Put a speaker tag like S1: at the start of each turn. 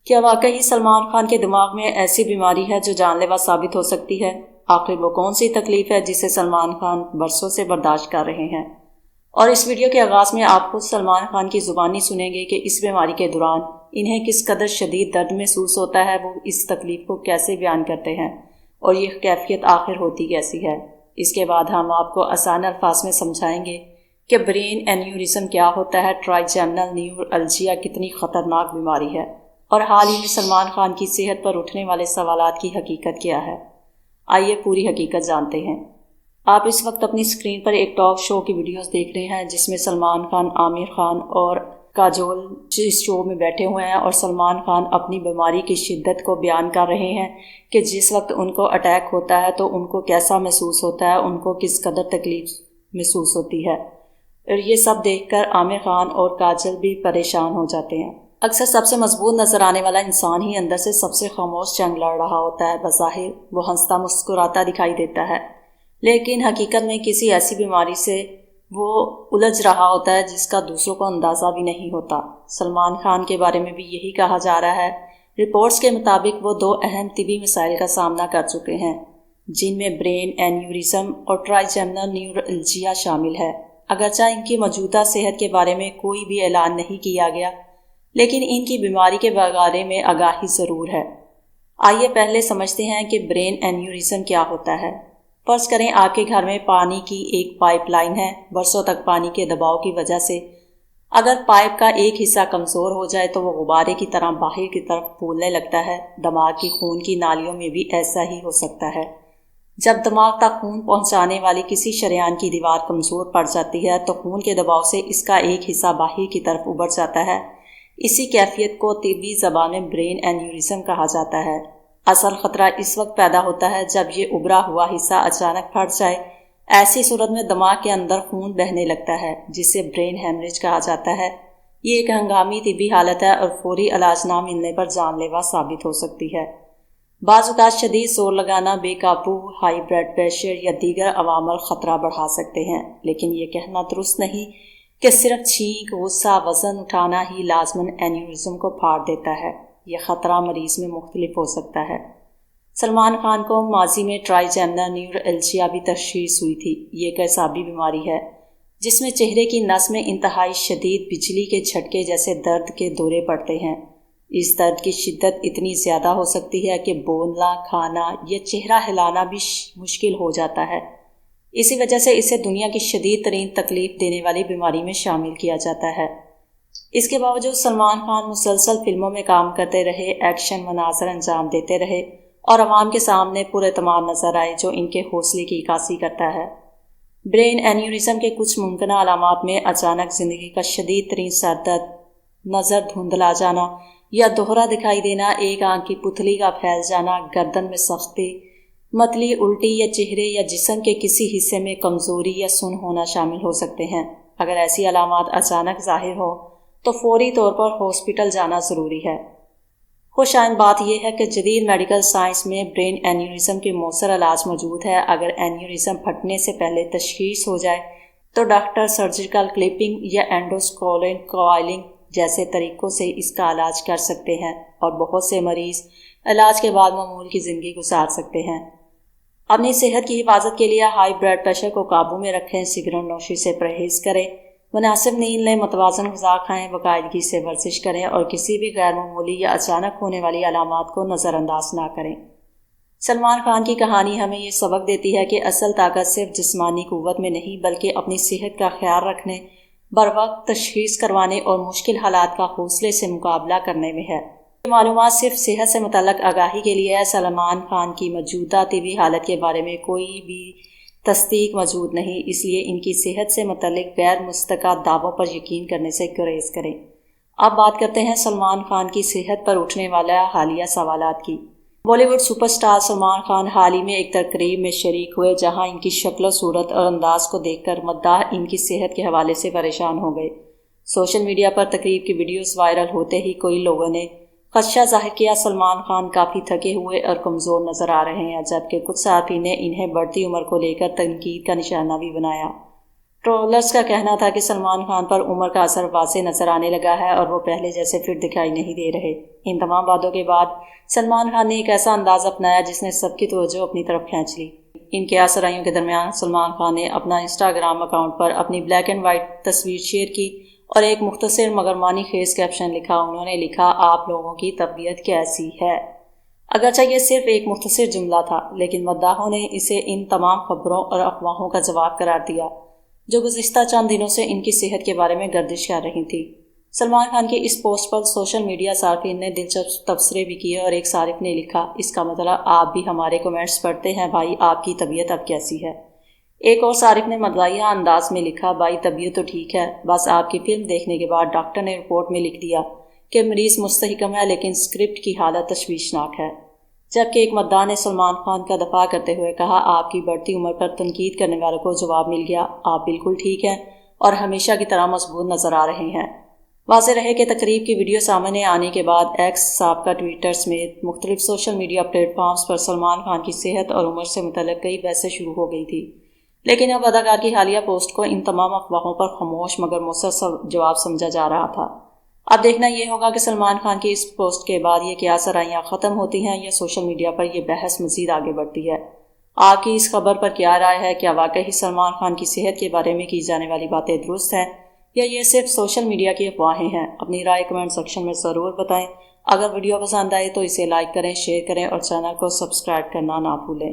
S1: کیا واقعی سلمان خان کے دماغ میں ایسی بیماری ہے جو جان لیوا ثابت ہو سکتی ہے؟ آخر وہ کون سی تکلیف ہے جسے سلمان خان برسوں سے برداشت کر رہے ہیں؟ اور اس ویڈیو کے آغاز میں آپ خود سلمان خان کی زبانی سنیں گے کہ اس بیماری کے دوران انہیں کس قدر شدید درد محسوس ہوتا ہے، وہ اس تکلیف کو کیسے بیان کرتے ہیں اور یہ کیفیت آخر ہوتی کیسی ہے۔ اس کے بعد ہم آپ کو آسان الفاظ میں سمجھائیں گے کہ برین اینیورزم کیا ہوتا ہے، ٹرائیجیمنل نیورلجیا کتنی خطرناک بیماری ہے، اور حال ہی میں سلمان خان کی صحت پر اٹھنے والے سوالات کی حقیقت کیا ہے۔ آئیے پوری حقیقت جانتے ہیں۔ آپ اس وقت اپنی اسکرین پر ایک ٹاک شو کی ویڈیوز دیکھ رہے ہیں جس میں سلمان خان، عامر خان اور کاجول اس شو میں بیٹھے ہوئے ہیں، اور سلمان خان اپنی بیماری کی شدت کو بیان کر رہے ہیں کہ جس وقت ان کو اٹیک ہوتا ہے تو ان کو کیسا محسوس ہوتا ہے، ان کو کس قدر تکلیف محسوس ہوتی ہے۔ اور یہ سب دیکھ کر عامر خان اور کاجل بھی پریشان ہو جاتے ہیں۔ اکثر سب سے مضبوط نظر آنے والا انسان ہی اندر سے سب سے خاموش جنگ لڑ رہا ہوتا ہے۔ بظاہر وہ ہنستا مسکراتا دکھائی دیتا ہے، لیکن حقیقت میں کسی ایسی بیماری سے وہ الجھ رہا ہوتا ہے جس کا دوسروں کو اندازہ بھی نہیں ہوتا۔ سلمان خان کے بارے میں بھی یہی کہا جا رہا ہے۔ رپورٹس کے مطابق وہ 2 اہم طبی مسائل کا سامنا کر چکے ہیں، جن میں برین اینیورزم اور ٹرائیجیمنل نیورلجیا شامل ہے۔ اگرچہ ان کی موجودہ صحت کے بارے میں کوئی بھی اعلان نہیں کیا گیا، لیکن ان کی بیماری کے بارے میں آگاہی ضرور ہے۔ آئیے پہلے سمجھتے ہیں کہ برین اینیورزم کیا ہوتا ہے۔ فرض کریں آپ کے گھر میں پانی کی ایک پائپ لائن ہے۔ برسوں تک پانی کے دباؤ کی وجہ سے اگر پائپ کا ایک حصہ کمزور ہو جائے تو وہ غبارے کی طرح باہر کی طرف پھولنے لگتا ہے۔ دماغ کی خون کی نالیوں میں بھی ایسا ہی ہو سکتا ہے۔ جب دماغ تک خون پہنچانے والی کسی شریان کی دیوار کمزور پڑ جاتی ہے تو خون کے دباؤ سے اس کا ایک حصہ باہر کی طرف ابھر جاتا ہے۔ اسی کیفیت کو طبی زبان میں برین اینیورزم کہا جاتا ہے۔ اصل خطرہ اس وقت پیدا ہوتا ہے جب یہ ابھرا ہوا حصہ اچانک پھٹ جائے۔ ایسی صورت میں دماغ کے اندر خون بہنے لگتا ہے، جسے برین ہیمریج کہا جاتا ہے۔ یہ ایک ہنگامی طبی حالت ہے اور فوری علاج نہ ملنے پر جان لیوا ثابت ہو سکتی ہے۔ بعض اوقات شدید زور لگانا، بے قابو ہائی بلڈ پریشر یا دیگر عوامل خطرہ بڑھا سکتے ہیں، لیکن یہ کہنا درست نہیں کہ صرف چھینک، غصہ، وزن اٹھانا ہی لازماً اینیورزم کو پھاڑ دیتا ہے۔ یہ خطرہ مریض میں مختلف ہو سکتا ہے۔ سلمان خان کو ماضی میں ٹرائیجیمنل نیورلجیا بھی تشخیص ہوئی تھی۔ یہ ایک اعصابی بیماری ہے جس میں چہرے کی نس میں انتہائی شدید بجلی کے جھٹکے جیسے درد کے دورے پڑتے ہیں۔ اس درد کی شدت اتنی زیادہ ہو سکتی ہے کہ بولنا، کھانا یا چہرہ ہلانا بھی مشکل ہو جاتا ہے۔ اسی وجہ سے اسے دنیا کی شدید ترین تکلیف دینے والی بیماری میں شامل کیا جاتا ہے۔ اس کے باوجود سلمان خان مسلسل فلموں میں کام کرتے رہے، ایکشن مناظر انجام دیتے رہے اور عوام کے سامنے پراعتماد نظر آئے، جو ان کے حوصلے کی عکاسی کرتا ہے۔ برین اینیورزم کے کچھ ممکنہ علامات میں اچانک زندگی کا شدید ترین سر درد، نظر دھندلا جانا یا دوہرا دکھائی دینا، ایک آنکھ کی پتلی کا پھیل جانا، گردن میں سختی، متلی، الٹی یا چہرے یا جسم کے کسی حصے میں کمزوری یا سن ہونا شامل ہو سکتے ہیں۔ اگر ایسی علامات اچانک ظاہر ہوں تو فوری طور پر ہاسپٹل جانا ضروری ہے۔ خوش آئند بات یہ ہے کہ جدید میڈیکل سائنس میں برین اینیورزم کے مؤثر علاج موجود ہے۔ اگر اینیورزم پھٹنے سے پہلے تشخیص ہو جائے تو ڈاکٹر سرجیکل کلپنگ یا اینڈوسکوپین کوائلنگ جیسے طریقوں سے اس کا علاج کر سکتے ہیں، اور بہت سے مریض علاج کے بعد معمول کی زندگی گزار سکتے ہیں۔ اپنی صحت کی حفاظت کے لیے ہائی بلڈ پریشر کو قابو میں رکھیں، سگریٹ نوشی سے پرہیز کریں، مناسب نیند لیں، متوازن غذا کھائیں، باقاعدگی سے ورزش کریں اور کسی بھی غیر معمولی یا اچانک ہونے والی علامات کو نظر انداز نہ کریں۔ سلمان خان کی کہانی ہمیں یہ سبق دیتی ہے کہ اصل طاقت صرف جسمانی قوت میں نہیں بلکہ اپنی صحت کا خیال رکھنے، بروقت تشخیص کروانے اور مشکل حالات کا حوصلے سے مقابلہ کرنے میں ہے۔ یہ معلومات صرف صحت سے متعلق آگاہی کے لیے ہے۔ سلمان خان کی موجودہ طبی حالت کے بارے میں کوئی بھی تصدیق موجود نہیں، اس لیے ان کی صحت سے متعلق غیر مستقل دعووں پر یقین کرنے سے گریز کریں۔ اب بات کرتے ہیں سلمان خان کی صحت پر اٹھنے والا حالیہ سوالات کی۔ Bollywood superstar Salman Khan حال ہی میں ایک تقریب میں شریک ہوئے جہاں ان کی شکل و صورت اور انداز کو دیکھ کر مداح ان کی صحت کے حوالے سے پریشان ہو گئے۔ سوشل میڈیا پر تقریب کی ویڈیوز وائرل ہوتے ہی کئی لوگوں نے خدشہ ظاہر کیا سلمان خان کافی تھکے ہوئے اور کمزور نظر آ رہے ہیں، جبکہ کچھ صحافی نے انہیں بڑھتی عمر کو لے کر تنقید کا نشانہ بھی بنایا۔ ٹرولرز کا کہنا تھا کہ سلمان خان پر عمر کا اثر واضح نظر آنے لگا ہے اور وہ پہلے جیسے فٹ دکھائی نہیں دے رہے۔ ان تمام باتوں کے بعد سلمان خان نے ایک ایسا انداز اپنایا جس نے سب کی توجہ اپنی طرف کھینچ لی۔ ان کے آسرائیوں کے درمیان سلمان خان نے اپنا انسٹاگرام اکاؤنٹ پر اپنی بلیک اینڈ وائٹ تصویر شیئر کی اور ایک مختصر مگر معنی خیز کیپشن لکھا۔ انہوں نے لکھا، آپ لوگوں کی طبیعت کیسی ہے؟ اگرچہ یہ صرف ایک مختصر جملہ تھا، لیکن مداحوں نے اسے ان تمام خبروں اور افواہوں کا جواب قرار دیا جو گزشتہ چند دنوں سے ان کی صحت کے بارے میں گردش کر رہی تھی۔ سلمان خان کے اس پوسٹ پر سوشل میڈیا صارفین نے دلچسپ تبصرے بھی کیے اور ایک صارف نے لکھا، اس کا مطلب آپ بھی ہمارے کمنٹس پڑھتے ہیں بھائی، آپ کی طبیعت اب کیسی ہے؟ ایک اور صارف نے مداحیہ انداز میں لکھا، بھائی طبیعت تو ٹھیک ہے، بس آپ کی فلم دیکھنے کے بعد ڈاکٹر نے رپورٹ میں لکھ دیا کہ مریض مستحکم ہے لیکن اسکرپٹ کی حالت تشویشناک ہے۔ جبکہ ایک مداح نے سلمان خان کا دفاع کرتے ہوئے کہا، آپ کی بڑھتی عمر پر تنقید کرنے والوں کو جواب مل گیا، آپ بالکل ٹھیک ہیں اور ہمیشہ کی طرح مضبوط نظر آ رہے ہیں۔ واضح رہے کہ تقریب کی ویڈیو سامنے آنے کے بعد ایکس سابقہ ٹویٹر سمیت مختلف سوشل میڈیا پلیٹ فارمز پر سلمان خان کی صحت اور عمر سے متعلق کئی بحثیں شروع ہو گئی تھی، لیکن اب اداکار کی حالیہ پوسٹ کو ان تمام افواہوں پر خاموش مگر مؤثر جواب سمجھا جا رہا تھا۔ اب دیکھنا یہ ہوگا کہ سلمان خان کی اس پوسٹ کے بعد یہ کیا سرائیاں ختم ہوتی ہیں یا سوشل میڈیا پر یہ بحث مزید آگے بڑھتی ہے۔ آپ کی اس خبر پر کیا رائے ہے؟ کیا واقعی سلمان خان کی صحت کے بارے میں کی جانے والی باتیں درست ہیں یا یہ صرف سوشل میڈیا کی افواہیں ہیں؟ اپنی رائے کمنٹ سیکشن میں ضرور بتائیں۔ اگر ویڈیو پسند آئے تو اسے لائک کریں، شیئر کریں اور چینل کو سبسکرائب کرنا نہ بھولیں۔